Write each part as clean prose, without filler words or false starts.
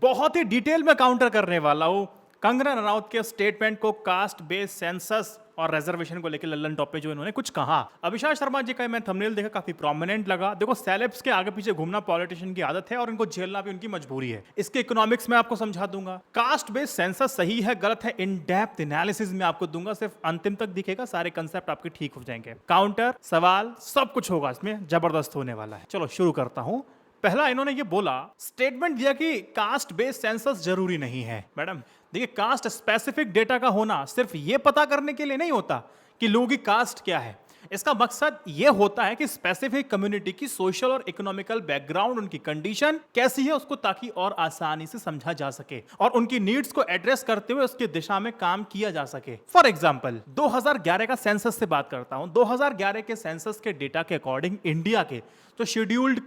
बहुत ही डिटेल में काउंटर करने वाला हूं कंगना रनौत के स्टेटमेंट को, कास्ट बेस्ड सेंसस और रिजर्वेशन को लेकर लल्लन टॉप पे जो इन्होंने कुछ कहा। अभिषेक शर्मा जी का मैं थंबनेल देखा, काफी प्रोमिनेंट लगा। देखो, सेलेब्स के आगे पीछे घूमना पॉलिटिशियन की आदत है और इनको झेलना भी उनकी मजबूरी है। इसके इकोनॉमिक्स में आपको समझा दूंगा। कास्ट बेस्ड सेंसस सही है गलत है, इन डेप्थ एनालिसिस में आपको दूंगा, सिर्फ अंतिम तक दिखेगा, सारे कंसेप्ट आपके ठीक हो जाएंगे। काउंटर, सवाल सब कुछ होगा इसमें, जबरदस्त होने वाला है। चलो शुरू करता हूं। पहला इन्होंने ये बोला, स्टेटमेंट दिया कि कास्ट बेस्ड सेंसस जरूरी नहीं है। मैडम देखिए, कास्ट स्पेसिफिक डेटा का होना सिर्फ ये पता करने के लिए नहीं होता कि लोगों की कास्ट क्या है। इसका मकसद यह होता है कि स्पेसिफिक कम्युनिटी की सोशल और इकोनॉमिकल बैकग्राउंड, उनकी कंडीशन कैसी है उसको ताकि और आसानी से समझा जा सके और उनकी नीड्स को एड्रेस करते हुए उसकी दिशा में काम किया जा सके। फॉर एग्जांपल 2011 का सेंसस से बात करता हूं। 2011 के सेंसस के डेटा के अकॉर्डिंग इंडिया के जो शेड्यूल्ड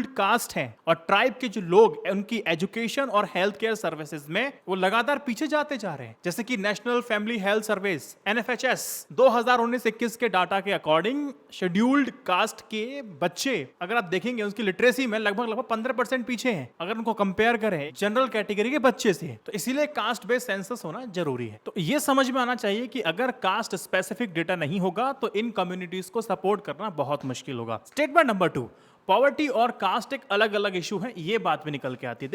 कास्ट है और ट्राइब के जो लोग उनकी एजुकेशन और हेल्थ केयर सर्विसेज में वो लगातार पीछे जाते जा रहे हैं। जैसे कि national family health service NFHS 2019-21 के डाटा के अकॉर्डिंग शेड्यूल्ड कास्ट के बच्चे अगर आप देखेंगे उसकी लिटरेसी में लगभग 15% पीछे हैं अगर उनको कंपेयर करें जनरल कैटेगरी के बच्चे से। तो इसीलिए कास्ट बेस्ड सेंसस होना जरूरी है। तो ये समझ में आना चाहिए कि अगर कास्ट स्पेसिफिक डेटा नहीं होगा तो इन कम्युनिटीज को सपोर्ट करना बहुत मुश्किल होगा। स्टेटमेंट नंबर 2, पॉवर्टी और कास्ट एक अलग अलग इशू है, ये बात भी निकल के आती है।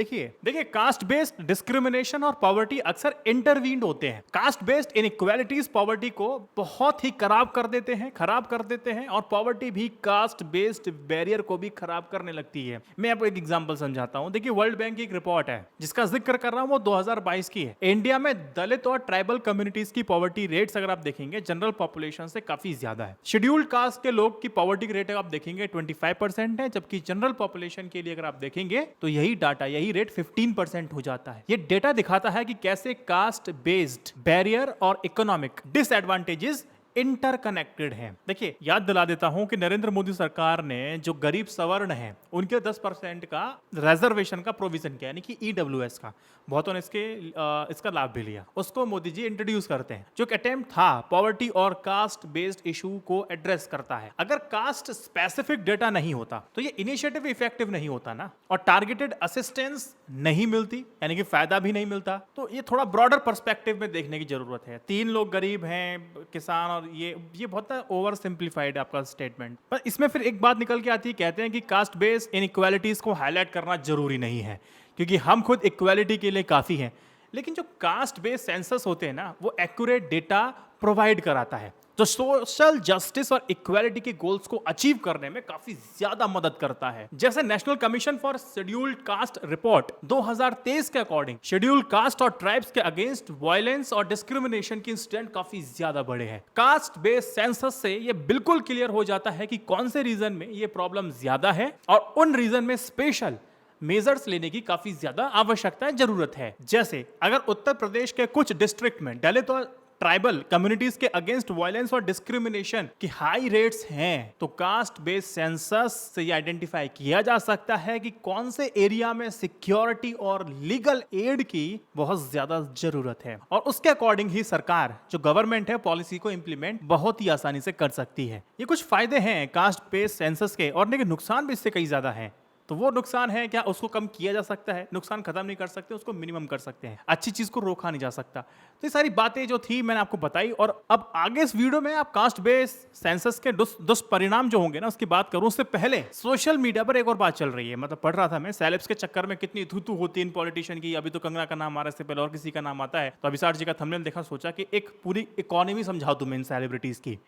देखिए कास्ट बेस्ड डिस्क्रिमिनेशन और पॉवर्टी अक्सर इंटरवीन्ड होते हैं। कास्ट बेस्ड इनइक्वालिटीज पॉवर्टी को बहुत ही खराब कर देते हैं और पॉवर्टी भी कास्ट बेस्ड बैरियर को भी खराब करने लगती है। मैं आपको एक एग्जांपल समझाता हूं। देखिए, वर्ल्ड बैंक की एक रिपोर्ट है जिसका जिक्र कर रहा हूं, वो 2022 की है। इंडिया में दलित और ट्राइबल कम्युनिटीज की पॉवर्टी रेट्स अगर आप देखेंगे जनरल पॉपुलेशन से काफी ज्यादा है। शेड्यूल्ड कास्ट के लोग की पॉवर्टी रेट आप देखेंगे 25% है, जबकि जनरल पॉपुलेशन के लिए अगर आप देखेंगे तो यही रेट 15% हो जाता है। ये डेटा दिखाता है कि कैसे कास्ट बेस्ड बैरियर और इकोनॉमिक डिसएडवांटेजेस इंटरकनेक्टेड हैं। देखिए, याद दिला देता हूं कि नरेंद्र मोदी सरकार ने जो गरीब सवर्ण हैं उनके 10% का रिजर्वेशन का प्रोविजन किया, यानी कि EWS का, बहुतों ने इसका लाभ भी लिया। उसको मोदी जी इंट्रोड्यूस करते हैं, जो एक अटेम्प्ट था पॉवर्टी और कास्ट बेस्ड इशू को एड्रेस करता है। अगर कास्ट स्पेसिफिक डेटा नहीं होता तो ये इनिशिएटिव इफेक्टिव नहीं होता ना, और टारगेटेड असिस्टेंस नहीं मिलती, यानी कि फायदा भी नहीं मिलता। तो ये थोड़ा ब्रॉडर पर्सपेक्टिव में देखने की जरूरत है। 3 लोग गरीब हैं, किसान, और ये बहुत ओवर सिंप्लीफाइड है आपका स्टेटमेंट। पर इसमें फिर एक बात निकल के आती है, कहते हैं कि कास्ट बेस्ड इनइक्वालिटीज को हाईलाइट करना जरूरी नहीं है क्योंकि हम खुद इक्वालिटी के लिए काफी हैं। लेकिन जो कास्ट बेस्ड सेंसस होते हैं ना, वो एक्यूरेट डेटा प्रोवाइड कराता है जो सोशल जस्टिस और इक्वालिटी के गोल्स को अचीव करने में काफी ज्यादा मदद करता है। जैसे national commission for scheduled caste report 2023 के अकॉर्डिंग शेड्यूल्ड कास्ट और ट्राइब्स के अगेंस्ट वायलेंस और डिस्क्रिमिनेशन के इंसिडेंट काफी ज्यादा बढ़े हैं। कास्ट बेस्ड सेंसस से ये बिल्कुल क्लियर हो जाता है कि कौन से रीजन में ये प्रॉब्लम ज्यादा है और उन रीजन में स्पेशल मेजर्स लेने की काफी ज्यादा आवश्यकता है, जरूरत है। जैसे अगर उत्तर प्रदेश के कुछ डिस्ट्रिक्ट में दलित और ट्राइबल कम्युनिटीज के अगेंस्ट वायलेंस और डिस्क्रिमिनेशन की हाई रेट्स हैं, तो कास्ट बेस्ड सेंसस से ये आइडेंटिफाई किया जा सकता है कि कौन से एरिया में सिक्योरिटी और लीगल एड की बहुत ज्यादा जरूरत है, और उसके अकॉर्डिंग ही सरकार जो गवर्नमेंट है पॉलिसी को इंप्लीमेंट बहुत ही आसानी से कर सकती है। ये कुछ फायदे हैं कास्ट बेस्ड सेंसस के, और लेकिन नुकसान भी इससे कई ज्यादा है। तो वो नुकसान है क्या, उसको कम किया जा सकता है? नुकसान खत्म नहीं कर सकते, उसको मिनिमम कर सकते हैं। अच्छी चीज को रोका नहीं जा सकता। तो ये सारी बातें जो थी मैंने आपको बताई, और अब आगे इस वीडियो में आप कास्ट बेस्ड सेंसस के दुष्परिणाम जो होंगे ना उसकी बात करूं। उससे पहले सोशल मीडिया पर एक और बात चल रही है, मतलब पढ़ रहा था मैं, सेलेब्स के चक्कर में कितनी थू होती है इन पॉलिटिशियन की। अभी तो कंगना का नाम आ रहा है, इससे पहले और किसी का नाम आता है। तो अभिषेक जी का थंबनेल देखा, सोचा कि एक पूरी इकोनॉमी समझा दूं मैं इन सेलिब्रिटीज की।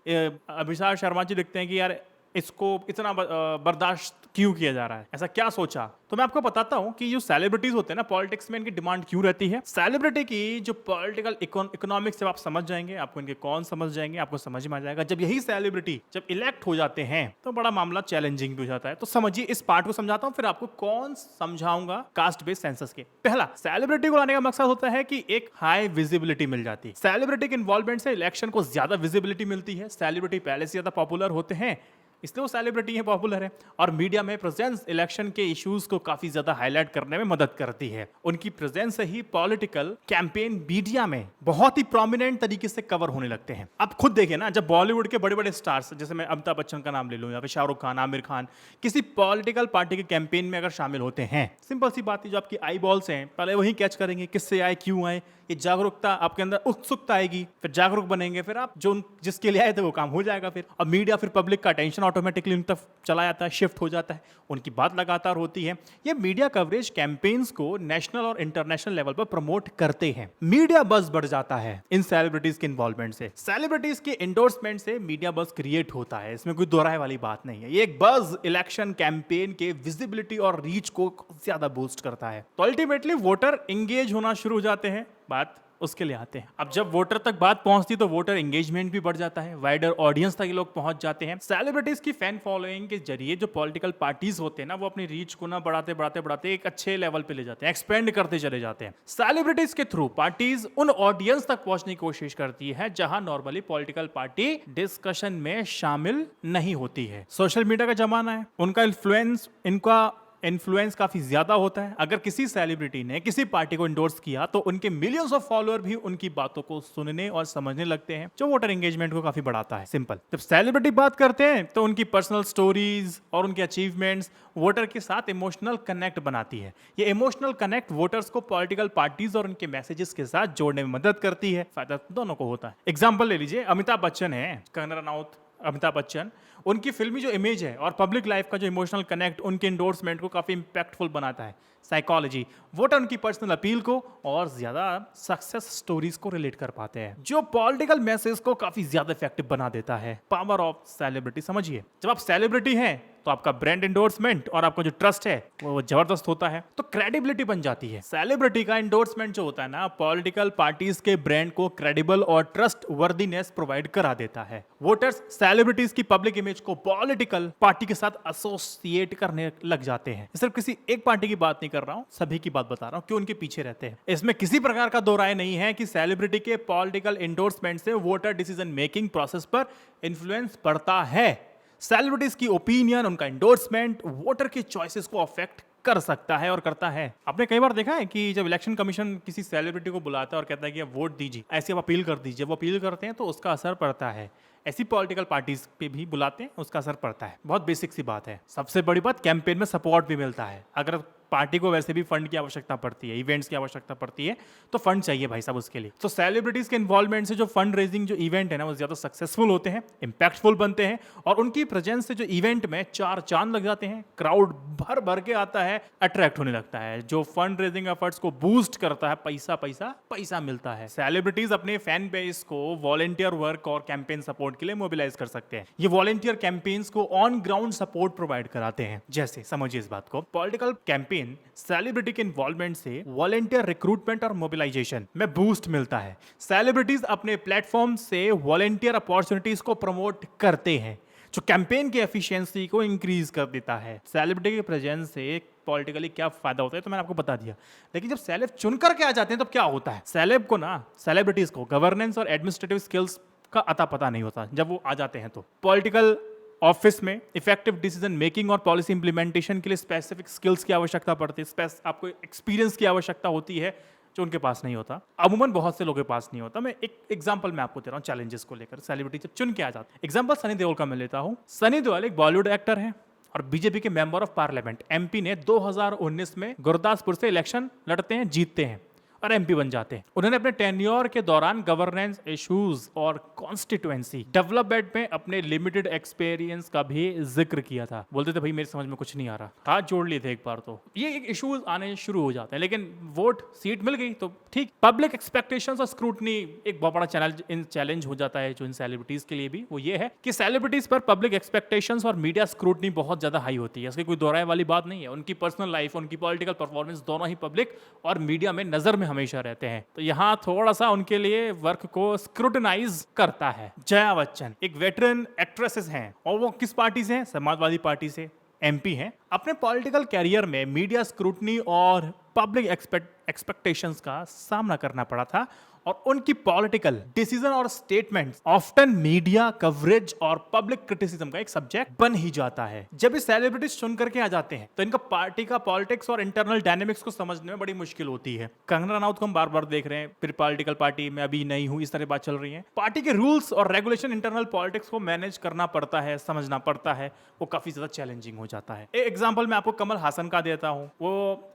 अभिषेक शर्मा जी लिखते हैं कि यार इसको इतना बर्दाश्त क्यों किया जा रहा है, ऐसा क्या सोचा? तो मैं आपको बताता हूं कि जो सेलिब्रिटीज होते हैं ना, पॉलिटिक्स में इनकी डिमांड क्यों रहती है। सेलिब्रिटी की जो पॉलिटिकल इकोनॉमिक्स से आप समझ जाएंगे, आपको इनके कौन समझ जाएंगे, आपको समझ में आ जाएगा। जब यही सेलिब्रिटी जब इलेक्ट हो जाते हैं तो बड़ा मामला चैलेंजिंग भी हो जाता है। तो समझिए, इस पार्ट को समझाता हूं, फिर आपको कौन समझाऊंगा कास्ट बेस्ड सेंसस के। पहला, सेलिब्रिटी को लाने का मकसद होता है कि एक हाई विजिबिलिटी मिल जाती है। सेलिब्रिटी के इन्वॉल्वमेंट से इलेक्शन को ज्यादा विजिबिलिटी मिलती है। सेलिब्रिटी पहले से ज्यादा पॉपुलर होते हैं इसलिए वो सेलिब्रिटी है, पॉपुलर है, और मीडिया में प्रेजेंस इलेक्शन के इश्यूज को काफी ज्यादा हाईलाइट करने में मदद करती है। उनकी प्रेजेंस से ही पॉलिटिकल कैंपेन मीडिया में बहुत ही प्रोमिनेंट तरीके से कवर होने लगते हैं। आप खुद देखिए ना, जब बॉलीवुड के बड़े बड़े स्टार्स, जैसे मैं अमिताभ बच्चन का नाम ले लूं या फिर शाहरुख खान, आमिर खान, किसी पॉलिटिकल पार्टी के कैंपेन में अगर शामिल होते हैं, सिंपल सी बात है, जो आपकी आई बॉल्स हैं पहले वही कैच करेंगे, किससे आए, क्यों आए, ये जागरूकता आपके अंदर, उत्सुकता आएगी, फिर जागरूक बनेंगे, फिर आप जो जिसके लिए आए थे वो काम हो जाएगा फिर। अब मीडिया फिर पब्लिक का अटेंशन ऑटोमेटिकली उन तक चला जाता है, शिफ्ट हो जाता है, उनकी बात लगातार होती है। ये मीडिया कवरेज कैंपेन्स को नेशनल और इंटरनेशनल लेवल पर प्रमोट करते हैं। मीडिया बज़ बढ़ जाता है इन सेलिब्रिटीज के इन्वॉल्वमेंट से, सेलिब्रिटीज के एंडोर्समेंट से मीडिया बज़ क्रिएट होता है, इसमें कोई दोहराए वाली बात नहीं है। ये एक बज़ इलेक्शन कैंपेन के विजिबिलिटी और रीच को ज्यादा बूस्ट करता है। तो अल्टीमेटली वोटर एंगेज होना शुरू हो जाते हैं, बात उसके लिए आते हैं। अब जब वोटर तक बात पहुंचती तो वोटर एंगेजमेंट भी बढ़ जाता है, वाइडर ऑडियंस तक ये लोग पहुंच जाते हैं। सेलिब्रिटीज की फैन फॉलोइंग के जरिए जो पॉलिटिकल पार्टीज होते हैं ना, वो अपनी रीच को ना बढ़ाते बढ़ाते बढ़ाते एक अच्छे लेवल पे ले जाते हैं, एक्सपेंड करते चले जाते हैं। सेलिब्रिटीज के थ्रू पार्टीज उन ऑडियंस तक पहुंचने की कोशिश करती है जहां नॉर्मली पॉलिटिकल पार्टी डिस्कशन में शामिल नहीं होती है। सोशल मीडिया का जमाना है, उनका इन्फ्लुएंस काफी ज्यादा होता है। अगर किसी सेलिब्रिटी ने किसी पार्टी को इंडोर्स किया तो उनके मिलियंस ऑफ फॉलोअर भी उनकी बातों को सुनने और समझने लगते हैं, जो वोटर एंगेजमेंट को काफी बढ़ाता है। सिंपल, जब सेलिब्रिटी बात करते हैं तो उनकी पर्सनल स्टोरीज और उनके अचीवमेंट्स वोटर के साथ इमोशनल कनेक्ट बनाती है। ये इमोशनल कनेक्ट वोटर्स को पॉलिटिकल पार्टीज और उनके मैसेजेस के साथ जोड़ने में मदद करती है। फायदा दोनों को होता है। एग्जाम्पल ले लीजिए, अमिताभ बच्चन है, कंगना रनौत, अमिताभ बच्चन, उनकी फिल्मी जो इमेज है और पब्लिक लाइफ का जो इमोशनल कनेक्ट उनके एंडोर्समेंट को काफी इंपैक्टफुल बनाता है। साइकोलॉजी, वोटर उनकी पर्सनल अपील को और ज्यादा सक्सेस स्टोरीज को रिलेट कर पाते हैं, जो पॉलिटिकल मैसेज को काफी ज्यादा इफेक्टिव बना देता है। पावर ऑफ सेलिब्रिटी समझिए, जब आप सेलिब्रिटी हैं तो आपका ब्रांड एंडोर्समेंट और आपका जो ट्रस्ट है वो जबरदस्त होता है, तो क्रेडिबिलिटी बन जाती है। सेलिब्रिटी का एंडोर्समेंट जो होता है ना, पॉलिटिकल पार्टीज के ब्रांड को क्रेडिबल और ट्रस्ट वर्दीनेस प्रोवाइड करा देता है। वोटर्स सेलिब्रिटीज की पब्लिक इमेज को पॉलिटिकल पार्टी के साथ एसोसिएट करने लग जाते हैं। सिर्फ किसी एक पार्टी की बात नहीं कर रहा हूं, सभी की बात बता रहा हूं, क्यों उनके पीछे रहते हैं। इसमें किसी प्रकार का दो राय नहीं है कि सेलिब्रिटी के पॉलिटिकल एंडोर्समेंट से वोटर डिसीजन मेकिंग प्रोसेस पर इन्फ्लुएंस पड़ता है। सेलिब्रिटीज की ओपिनियन, उनका एंडोर्समेंट वोटर के चॉइसेस को अफेक्ट कर सकता है और करता है। आपने कई बार देखा है कि जब इलेक्शन कमीशन किसी सेलिब्रिटी को बुलाता है और कहता है कि आप वोट दीजिए, ऐसे आप अपील कर दीजिए, वो अपील करते हैं तो उसका असर पड़ता है। ऐसी पॉलिटिकल पार्टीज पे भी बुलाते हैं, उसका असर पड़ता है। बहुत बेसिक सी बात है। सबसे बड़ी बात, कैंपेन में सपोर्ट भी मिलता है। अगर पार्टी को वैसे भी फंड की आवश्यकता पड़ती है, इवेंट्स की आवश्यकता पड़ती है, तो फंड चाहिए भाई साहब उसके लिए। तो सेलिब्रिटीज के इन्वॉल्वमेंट से जो फंड रेजिंग जो इवेंट है ना, वो ज्यादा सक्सेसफुल होते हैं, इंपैक्टफुल बनते हैं, और उनकी प्रेजेंस से जो इवेंट में चार चांद लग जाते हैं। क्राउड भर भर के आता है, अट्रैक्ट होने लगता है, जो फंड रेजिंग एफर्ट्स को बूस्ट करता है। पैसा पैसा पैसा मिलता है। सेलिब्रिटीज अपने फैन बेस को वॉलंटियर वर्क और कैंपेन सपोर्ट के लिए मोबिलाइज कर सकते हैं। ये वॉलंटियर कैंपेन्स को ऑन ग्राउंड सपोर्ट प्रोवाइड कराते हैं। जैसे समझिए इस बात को, पॉलिटिकल कैंपेन सेलिब्रिटी के इन्वॉल्वमेंट से वॉलंटियर रिक्रूटमेंट और मोबिलाइजेशन में बूस्ट मिलता है। सेलिब्रिटीज अपने प्लेटफॉर्म से वॉलंटियर अपॉर्चुनिटीज को प्रमोट करते हैं, जो कैंपेन की एफिशिएंसी को इंक्रीज कर देता है। सेलिब्रिटी के प्रेजेंस से पॉलिटिकली क्या फायदा होता है तो मैंने आपको बता दिया, लेकिन जब सेलेब चुन करके आ जाते हैं तब क्या होता है। सेलेब को ना, सेलिब्रिटीज को गवर्नेंस और एडमिनिस्ट्रेटिव स्किल्स का अता पता नहीं होता जब वो आ जाते हैं। तो पॉलिटिकल ऑफिस में इफेक्टिव डिसीजन मेकिंग और पॉलिसी इंप्लीमेंटेशन के लिए स्पेसिफिक स्किल्स की आवश्यकता पड़ती है, आपको एक्सपीरियंस की आवश्यकता होती है, जो उनके पास नहीं होता, अमूमन बहुत से लोगों के पास नहीं होता। मैं एक एग्जांपल मैं आपको दे रहा हूँ चैलेंजेस को लेकर, सेलिब्रिटी जब चुन के आ जाते हैं। एग्जांपल सनी देओल का मैं लेता हूँ। सनी देओल एक बॉलीवुड एक्टर है और बीजेपी के मेंबर ऑफ पार्लियामेंट, एमपी ने 2019 में गुरदासपुर से इलेक्शन लड़ते हैं, जीतते हैं और एमपी बन जाते हैं। उन्होंने अपने टेन्योर के दौरान गवर्नेंस इश्यूज और कॉन्स्टिट्यूएंसी डेवलपमेंट में अपने लिमिटेड एक्सपीरियंस का भी जिक्र किया था। बोलते थे भाई मेरे समझ में कुछ नहीं आ रहा, हाथ जोड़ लिए थे एक बार। तो ये एक इश्यूज आने शुरू हो जाते हैं, लेकिन वोट सीट मिल गई तो ठीक। पब्लिक एक्सपेक्टेशंस और स्क्रूटनी एक बहुत बड़ा चैलेंज हो जाता है जो इन सेलिब्रिटीज के लिए भी, वो ये है कि सेलिब्रिटीज पर पब्लिक एक्सपेक्टेशंस और मीडिया स्क्रूटनी बहुत ज्यादा हाई होती है। इसकी कोई दोहराए वाली बात नहीं है। उनकी पर्सनल लाइफ, उनकी पॉलिटिकल परफॉर्मेंस दोनों ही पब्लिक और मीडिया में नजर में हमेशा रहते हैं। तो यहाँ थोड़ा सा उनके लिए वर्क को स्क्रूटनाइज करता है। जया बच्चन एक वेटरन एक्ट्रेसेस हैं और वो किस पार्टी से हैं? समाजवादी पार्टी से एमपी हैं। अपने पॉलिटिकल कैरियर में मीडिया स्क्रूटनी और पब्लिक एक्सपेक्टेशंस का सामना करना पड़ा था और उनकी पॉलिटिकल डिसीजन और स्टेटमेंट्स ऑफ्टन मीडिया कवरेज और पब्लिक क्रिटिसिज्म का एक सब्जेक्ट बन ही जाता है। जब ये सेलिब्रिटीज चुन करके आ जाते हैं तो इनका पार्टी का पॉलिटिक्स और इंटरनल डायनेमिक्स को समझने में बड़ी मुश्किल होती है। कंगना रनौत को हम बार बार देख रहे हैं, फिर पॉलिटिकल पार्टी में अभी नहीं हूं, इस तरह बात चल रही है। पार्टी के रूल्स और रेगुलेशन इंटरनल पॉलिटिक्स को मैनेज करना पड़ता है, समझना पड़ता है, वो काफी ज्यादा चैलेंजिंग हो जाता है। एक एग्जाम्पल मैं आपको कमल हासन का देता हूं। वो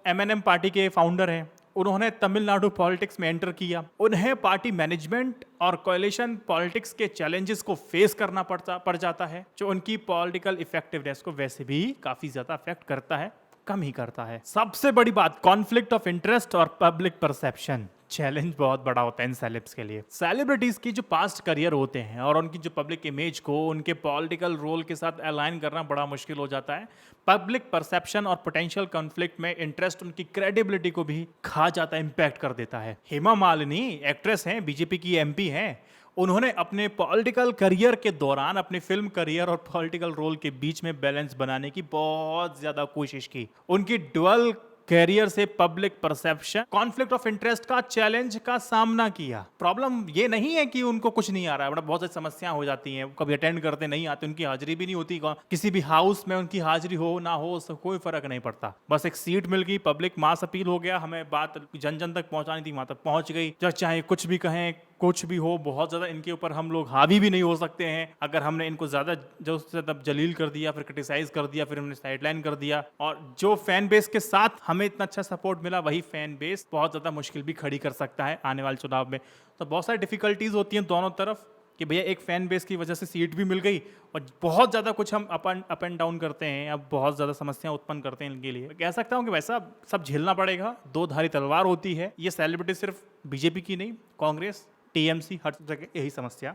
MNM पार्टी के फाउंडर हैं। उन्होंने तमिलनाडु पॉलिटिक्स में एंटर किया। उन्हें पार्टी मैनेजमेंट और कोएलिशन पॉलिटिक्स के चैलेंजेस को फेस करना पड़ जाता है, जो उनकी पॉलिटिकल इफेक्टिवनेस को वैसे भी काफी ज्यादा अफेक्ट करता है, कम ही करता है। सबसे बड़ी बात, कॉन्फ्लिक्ट ऑफ इंटरेस्ट और पब्लिक परसेप्शन। चैलेंज बहुत बड़ा होता है इन सेलेब्स के लिए। सेलिब्रिटीज की जो पास्ट करियर होते हैं और उनकी जो पब्लिक इमेज को उनके पॉलिटिकल रोल के साथ अलाइन करना बड़ा मुश्किल हो जाता है। पब्लिक परसेप्शन और पोटेंशियल कॉन्फ्लिक्ट में इंटरेस्ट उनकी क्रेडिबिलिटी को भी खा जाता है, इंपैक्ट कर देता है। हेमा मालिनी एक्ट्रेस हैं, बीजेपी की MP हैं। उन्होंने अपने पॉलिटिकल करियर के दौरान अपने फिल्म करियर और पॉलिटिकल रोल के बीच में बैलेंस बनाने की बहुत ज्यादा कोशिश की। उनकी ड्युअल कैरियर से public perception, conflict of interest का चैलेंज का सामना किया। प्रॉब्लम ये नहीं है कि उनको कुछ नहीं आ रहा है, बड़ा बहुत सारी समस्याएं हो जाती हैं। कभी अटेंड करते नहीं आते, उनकी हाजिरी भी नहीं होती। किसी भी हाउस में उनकी हाजिरी हो ना हो, उससे कोई फर्क नहीं पड़ता। बस एक सीट मिल गई, पब्लिक मास अपील हो गया, हमें बात जन जन तक पहुंचानी थी, वहां तक पहुंच गई। जब चाहे कुछ भी कहें, कुछ भी हो, बहुत ज्यादा इनके ऊपर हम लोग हावी भी नहीं हो सकते हैं। अगर हमने इनको ज्यादा जो उससे तब जलील कर दिया, फिर क्रिटिसाइज कर दिया, फिर हमने साइडलाइन कर दिया, और जो फैन बेस के साथ हमें इतना अच्छा सपोर्ट मिला, वही फैन बेस बहुत ज्यादा मुश्किल भी खड़ी कर सकता है आने वाले चुनाव में। तो बहुत सारी डिफिकल्टीज होती हैं दोनों तरफ कि भैया एक फैन बेस की वजह से सीट भी मिल गई और बहुत ज्यादा कुछ हम अप एंड डाउन करते हैं, अब बहुत ज्यादा समस्याएं उत्पन्न करते हैं इनके लिए। मैं कह सकता हूं कि वैसा सब झेलना पड़ेगा, दो धारी तलवार होती है। ये सेलिब्रिटी सिर्फ बीजेपी की नहीं, कांग्रेस, TMC, हर जगह यही समस्या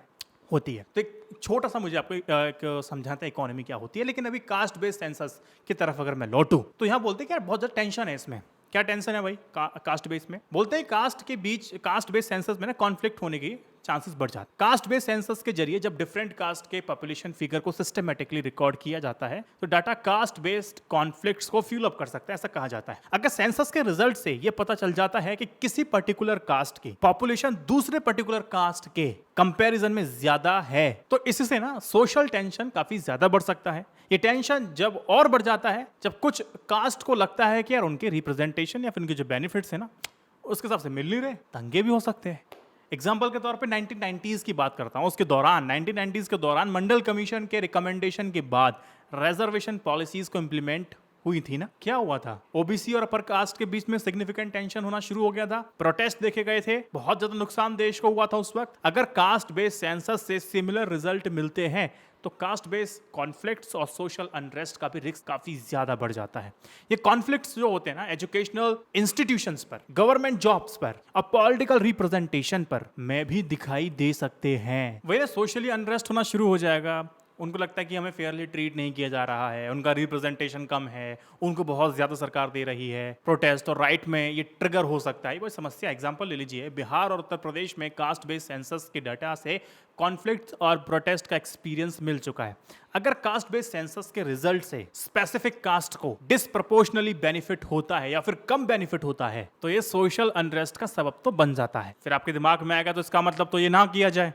होती है। तो एक छोटा सा मुझे आपको एक समझाते हैं इकोनॉमी क्या होती है। लेकिन अभी कास्ट बेस्ड सेंसस की तरफ अगर मैं लौटूं तो यहाँ बोलते हैं कि यार बहुत ज्यादा टेंशन है इसमें। क्या टेंशन है भाई कास्ट बेस में? बोलते हैं कास्ट के बीच, कास्ट बेस्ड सेंसस में ना कॉन्फ्लिक्ट होने की चांसेस बढ़ जाते हैं। कास्ट बेस्ड सेंसस के जरिए जब डिफरेंट कास्ट के पॉपुलेशन फिगर को सिस्टमेटिकली रिकॉर्ड किया जाता है तो डाटा कास्ट बेस्ड कॉन्फ्लिक्ट्स को फ्यूल अप कर सकता है, ऐसा कहा जाता है। अगर सेंसस के रिजल्ट से यह पता चल जाता है कि किसी पर्टिकुलर कास्ट की पॉपुलेशन दूसरे पर्टिकुलर कास्ट के कंपैरिजन में ज्यादा है, तो इससे ना सोशल टेंशन काफी ज्यादा बढ़ सकता है। ये टेंशन जब और बढ़ जाता है जब कुछ कास्ट को लगता है कि यार उनके रिप्रेजेंटेशन या फिर उनके जो बेनिफिट्स है ना उसके हिसाब से मिल नहीं रहे, दंगे भी हो सकते हैं। एग्जाम्पल के तौर पे 1990s की बात करता हूं। उसके दौरान 1990s के दौरान मंडल कमीशन के रिकमेंडेशन के बाद रिजर्वेशन पॉलिसीज को इंप्लीमेंट हुई थी ना। क्या हुआ था? OBC और अपर कास्ट के बीच में सिग्निफिकेंट टेंशन होना शुरू हो गया था। प्रोटेस्ट देखे गए थे, बहुत ज्यादा नुकसान देश को हुआ था उस वक्त। अगर कास्ट बेस्ड सेंसस से सिमिलर रिजल्ट मिलते हैं तो कास्ट बेस्ड कॉन्फ्लिक्ट्स और सोशल अनरेस्ट का भी रिस्क काफी ज्यादा बढ़ जाता है। ये कॉन्फ्लिक्ट्स जो होते हैं ना एजुकेशनल इंस्टीट्यूशंस पर, गवर्नमेंट जॉब्स पर और पॉलिटिकल रिप्रेजेंटेशन पर में भी दिखाई दे सकते हैं। वही सोशली अनरेस्ट होना शुरू हो जाएगा। उनको लगता है कि हमें फेयरली ट्रीट नहीं किया जा रहा है, उनका रिप्रेजेंटेशन कम है, उनको बहुत ज्यादा सरकार दे रही है। प्रोटेस्ट और राइट में ये ट्रिगर हो सकता है। कोई समस्या एग्जांपल ले लीजिए, बिहार और उत्तर प्रदेश में कास्ट बेस्ड सेंसस के डाटा से कॉन्फ्लिक्ट और प्रोटेस्ट का एक्सपीरियंस मिल चुका है। अगर कास्ट बेस्ड सेंसस के रिजल्ट से स्पेसिफिक कास्ट को डिसप्रपोर्शनली बेनिफिट होता है या फिर कम बेनिफिट होता है तो ये सोशल अनरेस्ट का सबब तो बन जाता है। फिर आपके दिमाग में आएगा तो इसका मतलब तो ये ना किया जाए।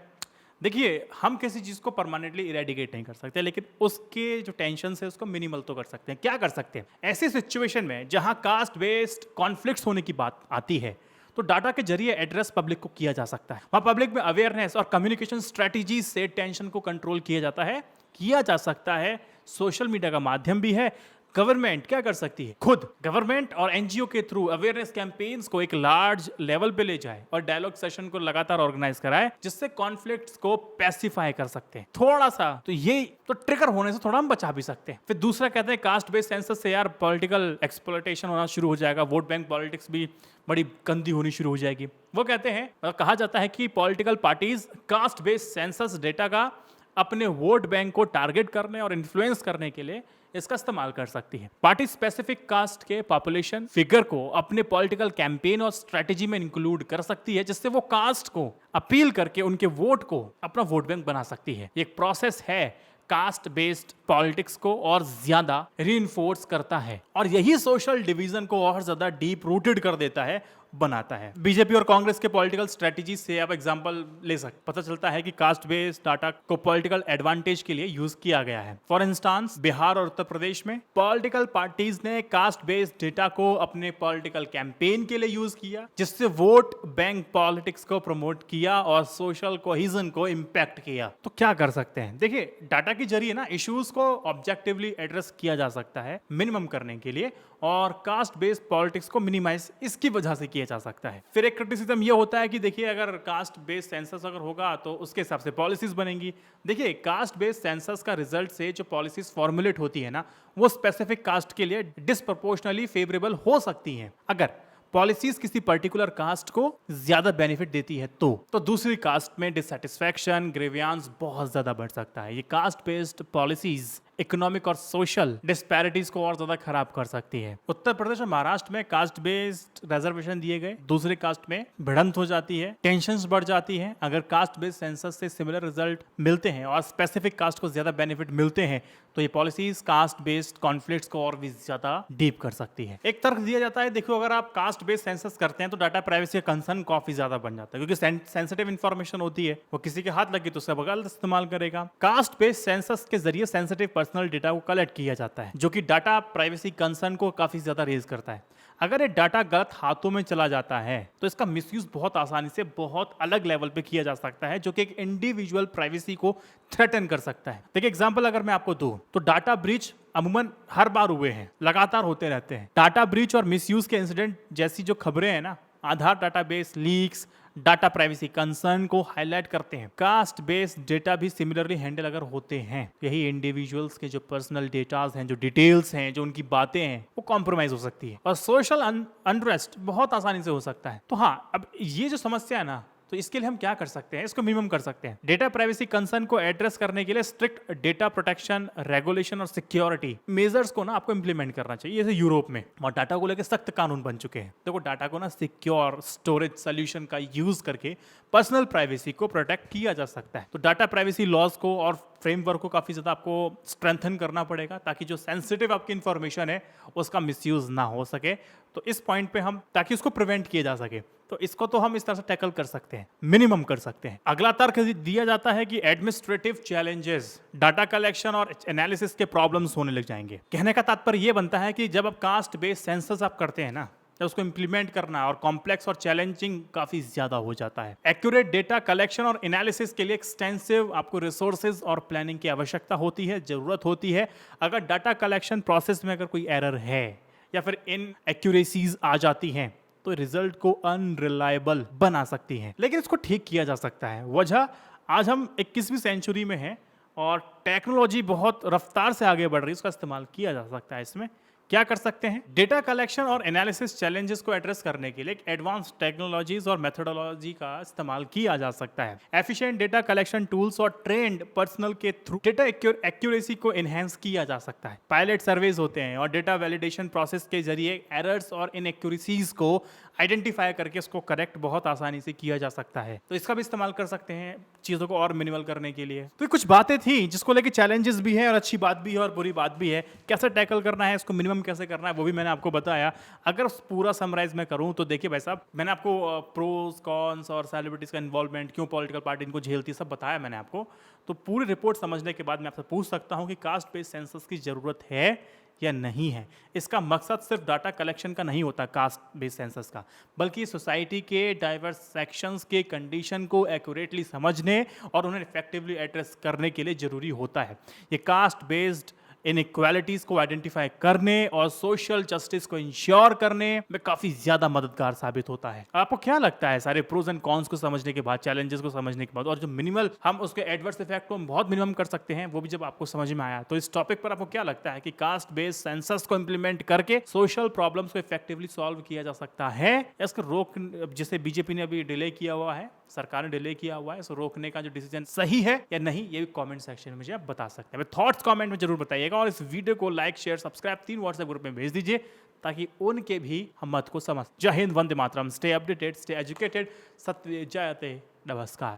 देखिए, हम किसी चीज को परमानेंटली इरेडिकेट नहीं कर सकते, लेकिन उसके जो टेंशन है उसको मिनिमल तो कर सकते हैं। क्या कर सकते हैं? ऐसी सिचुएशन में जहां कास्ट बेस्ड कॉन्फ्लिक्ट्स होने की बात आती है तो डाटा के जरिए एड्रेस पब्लिक को किया जा सकता है। वहां पब्लिक में अवेयरनेस और कम्युनिकेशन स्ट्रेटेजी से टेंशन को कंट्रोल किया जा सकता है। सोशल मीडिया का माध्यम भी है। गवर्नमेंट क्या कर सकती है? खुद गवर्नमेंट और NGO के थ्रू अवेयरनेस कैंपेन्स को एक लार्ज लेवल पे ले जाए और डायलॉग सेशन को लगातार ऑर्गेनाइज कराए, जिससे कॉन्फ्लिक्ट्स को पैसिफाई कर सकते हैं थोड़ा सा। तो ये तो ट्रिगर होने से थोड़ा हम बचा भी सकते हैं। फिर दूसरा कहते हैं कास्ट बेस्ड सेंसस से यार पॉलिटिकल एक्सप्लॉयटेशन होना शुरू हो जाएगा, वोट बैंक पॉलिटिक्स भी बड़ी गंदी होनी शुरू हो जाएगी। वो कहते हैं, कहा जाता है कि political parties caste based census data का अपने वोट बैंक को टारगेट करने और इन्फ्लुएंस करने के लिए इसका इस्तेमाल कर सकती है। पार्टी स्पेसिफिक कास्ट के पॉपुलेशन फिगर को अपने पॉलिटिकल कैंपेन और स्ट्रेटेजी में इंक्लूड कर सकती है, जिससे वो कास्ट को अपील करके उनके वोट को अपना वोट बैंक बना सकती है। एक प्रोसेस है कास्ट बेस्ड पॉलिटिक्स को और ज्यादा रीइंफोर्स करता है और यही सोशल डिवीजन को और ज्यादा डीप रूटेड कर देता है, बनाता है। बीजेपी और कांग्रेस के पॉलिटिकल स्ट्रेटजी से आप एग्जांपल ले सकते, पता चलता है कि कास्ट बेस्ड डाटा को पॉलिटिकल एडवांटेज के लिए यूज किया गया है। फॉर इंस्टांस बिहार और उत्तर प्रदेश में पॉलिटिकल पार्टीज ने कास्ट बेस्ड डेटा को अपने पॉलिटिकल कैंपेन के लिए यूज किया, जिससे वोट बैंक पॉलिटिक्स को प्रमोट किया और सोशल कोहिजन को इंपैक्ट किया। तो क्या कर सकते हैं? देखिए, डाटा के जरिए ना इश्यूज को ऑब्जेक्टिवली एड्रेस किया जा सकता है मिनिमम करने के लिए, और कास्ट बेस्ड पॉलिटिक्स को मिनिमाइज इसकी वजह से किया जा सकता है। फिर एक क्रिटिसिज्म ये होता है कि देखिए, अगर कास्ट बेस्ड सेंसस अगर होगा तो उसके हिसाब से पॉलिसीज बनेंगी। देखिए, कास्ट बेस्ड सेंसस का रिजल्ट से जो पॉलिसीज फॉर्मुलेट होती है ना, वो स्पेसिफिक कास्ट के लिए डिस्प्रपोर्शनली फेवरेबल हो सकती हैं अगर पॉलिसीज किसी पर्टिकुलर कास्ट को ज्यादा बेनिफिट देती है तो दूसरी कास्ट में डिससैटिस्फैक्शन, ग्रीवियंस बहुत ज्यादा बढ़ सकता है। ये कास्ट बेस्ड पॉलिसीज इकोनॉमिक और सोशल डिस्पैरिटीज को और ज्यादा खराब कर सकती है। उत्तर प्रदेश और महाराष्ट्र में कास्ट बेस्ड रिजर्वेशन दिए गए, दूसरे कास्ट में भिड़ंत हो जाती है, टेंशंस बढ़ जाती है। अगर कास्ट बेस्ड सेंसस से सिमिलर रिजल्ट मिलते हैं और स्पेसिफिक कास्ट को ज्यादा बेनिफिट मिलते हैं तो ये पॉलिसीज कास्ट बेस्ड कॉन्फ्लिक्ट्स को और भी ज्यादा डीप कर सकती है। एक तर्क दिया जाता है, देखो, अगर आप कास्ट बेस्ड सेंसस करते हैं तो डाटा प्राइवेसी का कंसर्न काफी ज्यादा बन जाता है, क्योंकि सेंसिटिव इंफॉर्मेशन होती है, वो किसी के हाथ लगी तो उसका गलत इस्तेमाल करेगा। कास्ट बेस्ड सेंसस के जरिए सेंसिटिव पर्सनल डेटा को कलेक्ट किया जाता है, जो कि डाटा प्राइवेसी कंसर्न को काफी ज्यादा रेज करता है। अगर ये डाटा गलत हाथों में चला जाता है तो इसका मिसयूज बहुत आसानी से बहुत अलग लेवल पे किया जा सकता है, जो कि एक इंडिविजुअल प्राइवेसी को थ्रेटन कर सकता है। देखिए, एग्जांपल अगर मैं आपको दूं तो डाटा ब्रीच अमूमन हर बार हुए हैं, लगातार होते रहते हैं। डाटा ब्रीच और मिसयूज के इंसिडेंट जैसी जो खबरें हैं ना, Aadhaar database leaks data privacy concern को हाईलाइट करते हैं। कास्ट बेस्ड डेटा भी सिमिलरली हैंडल अगर होते हैं, यही इंडिविजुअल्स के जो पर्सनल डेटाज हैं, जो डिटेल्स हैं, जो उनकी बातें हैं, वो कॉम्प्रोमाइज हो सकती है और सोशल अनरेस्ट बहुत आसानी से हो सकता है। तो हाँ, अब ये जो समस्या है ना, तो इसके लिए हम क्या कर सकते हैं? इसको मिनिमम कर सकते हैं। डेटा प्राइवेसी कंसर्न को एड्रेस करने के लिए स्ट्रिक्ट डेटा प्रोटेक्शन, रेगुलेशन और सिक्योरिटी मेजर्स को ना आपको इंप्लीमेंट करना चाहिए। जैसे यूरोप में और डाटा को लेकर सख्त कानून बन चुके हैं, तो वो डाटा को ना सिक्योर स्टोरेज सोल्यूशन का यूज करके पर्सनल प्राइवेसी को प्रोटेक्ट किया जा सकता है। तो डाटा प्राइवेसी लॉज को और फ्रेमवर्क को काफी ज्यादा आपको स्ट्रेंथन करना पड़ेगा, ताकि जो सेंसिटिव आपकी इंफॉर्मेशन है उसका मिसयूज ना हो सके। तो इस पॉइंट पे हम, ताकि उसको प्रिवेंट किया जा सके, तो इसको तो हम इस तरह से टैकल कर सकते हैं, मिनिमम कर सकते हैं। अगला तर्क दिया जाता है कि एडमिनिस्ट्रेटिव चैलेंजेस, डाटा कलेक्शन और एनालिसिस के प्रॉब्लम्स होने लग जाएंगे। कहने का तात्पर्य यह बनता है कि जब आप कास्ट बेस्ड सेंसस आप करते हैं ना, तो उसको इंप्लीमेंट करना और कॉम्प्लेक्स और चैलेंजिंग काफी ज्यादा हो जाता है। एक्यूरेट डेटा कलेक्शन और एनालिसिस के लिए एक्सटेंसिव आपको रिसोर्सेज और प्लानिंग की आवश्यकता होती है, जरूरत होती है। अगर डाटा कलेक्शन प्रोसेस में अगर कोई एरर है या फिर इन एक्यूरेसीज आ जाती हैं तो रिजल्ट को अनरिलायबल बना सकती हैं, लेकिन इसको ठीक किया जा सकता है। वजह, आज हम 21वीं सेंचुरी में हैं और टेक्नोलॉजी बहुत रफ्तार से आगे बढ़ रही है, उसका इस्तेमाल किया जा सकता है। इसमें क्या कर सकते हैं? डेटा कलेक्शन और एनालिसिस चैलेंजेस को एड्रेस करने के लिए एडवांस टेक्नोलॉजीज और मेथोडोलॉजी का इस्तेमाल किया जा सकता है। एफिशिएंट डेटा कलेक्शन टूल्स और ट्रेंड पर्सनल के थ्रू डेटा एक्यूरेसी को एनहेंस किया जा सकता है। पायलट सर्वेज होते हैं और डेटा वैलिडेशन प्रोसेस के जरिए एरर्स और इनएक्यूरेसीज को आइडेंटिफाई करके उसको करेक्ट बहुत आसानी से किया जा सकता है। तो इसका भी इस्तेमाल कर सकते हैं चीजों को और मिनिमल करने के लिए। तो कुछ बातें थी जिसको लेके चैलेंजेस भी है और अच्छी बात भी है और बुरी बात भी है। कैसे टैकल करना है, इसको मिनिमम कैसे करना है, वो भी मैंने आपको बताया। अगर पूरा समराइज मैं करूं तो देखिए भाई साहब, मैंने आपको प्रोज कॉन्स और सेलिब्रिटीज का इन्वॉल्वमेंट, क्यों पॉलिटिकल पार्टी इनको झेलती है, सब बताया मैंने आपको। तो पूरी रिपोर्ट समझने के बाद मैं आपसे पूछ सकता हूं कि कास्ट बेस्ड सेंसस की जरूरत है या नहीं है। इसका मकसद सिर्फ डाटा कलेक्शन का नहीं होता कास्ट बेस्ड सेंसस का, बल्कि सोसाइटी के डाइवर्स सेक्शंस के कंडीशन को एक्यूरेटली समझने और उन्हें इफेक्टिवली एड्रेस करने के लिए जरूरी होता है। ये कास्ट बेस्ड इनइक्वालिटीज को आइडेंटिफाई करने और सोशल जस्टिस को इंश्योर करने में काफी ज्यादा मददगार साबित होता है। आपको क्या लगता है सारे प्रोज एंड कॉन्स को समझने के बाद, चैलेंजेस को समझने के बाद, और जो मिनिमल हम उसके एडवर्स इफेक्ट को हम बहुत मिनिमम कर सकते हैं, वो भी जब आपको समझ में आया, तो इस टॉपिक पर आपको क्या लगता है कि कास्ट बेस्ड सेंसस को इंप्लीमेंट करके सोशल प्रॉब्लम्स को इफेक्टिवली सॉल्व किया जा सकता है या इसको रोक, जिसे बीजेपी ने अभी डिले किया हुआ है, सरकार ने डिले किया हुआ है, इसको रोकने का जो डिसीजन सही है या नहीं, ये भी कमेंट सेक्शन में मुझे आप बता सकते हैं। थॉट्स कमेंट में जरूर बताइएगा और इस वीडियो को like, share, subscribe 3 WhatsApp group में भेज दीजिए ताकि उनके भी हम मत को समझ। जय Hind, Vande Mataram, stay updated, stay educated, सत्य जयते, नमस्कार।